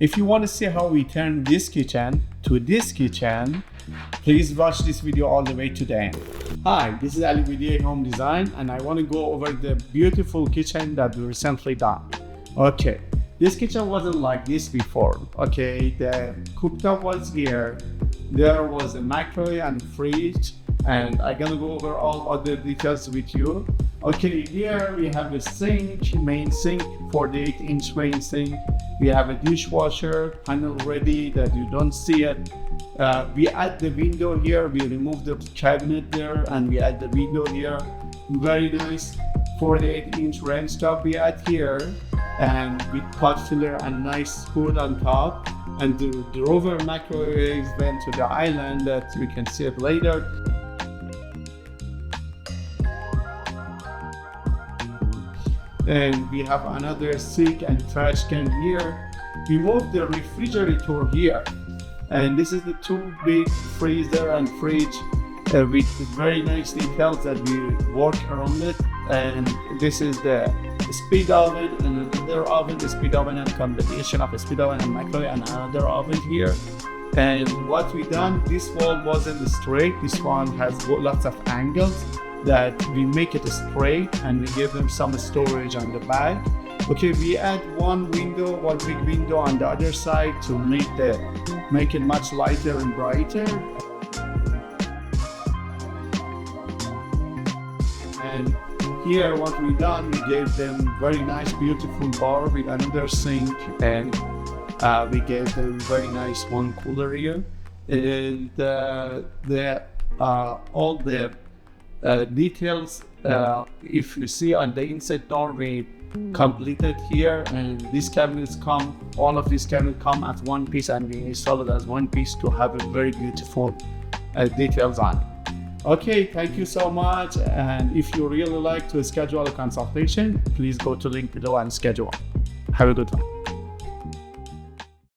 If you want to see how we turn this kitchen to this kitchen, please watch this video all the way to the end. Hi, this is Ali with DA Home Design, and I want to go over the beautiful kitchen that we recently done. Okay, this kitchen wasn't like this before. Okay, the cooktop was here. There was a microwave and fridge, and I'm gonna go over all other details with you. Okay, here we have a sink, main sink, 48-inch main sink. We have a dishwasher panel ready that you don't see it. We add the window here, we remove the cabinet there, and we add the window here. Very nice 48-inch range top we add here, and with pot filler and nice hood on top. And the drawer microwave went to the island that we can see it later. And we have another sink and trash can here. We moved the refrigerator here, and this is the two big freezer and fridge with very nice details that we work around it. And this is the speed oven and another oven, the speed oven and combination of a speed oven and microwave and another oven here. And what we done, this wall wasn't straight, this one has lots of angles that we make it straight, and we give them some storage on the back. Okay, we add one window, one big window on the other side to make it much lighter and brighter. And here what we done, we gave them very nice beautiful bar with another sink, and we gave them very nice one cooler here. And all the details, if you see on the inside door, we completed here, and these cabinets come, all of these cabinets come at one piece, and we install it as one piece to have a very beautiful details on it. Okay, thank you so much, and if you really like to schedule a consultation, please go to link below and schedule. Have a good one.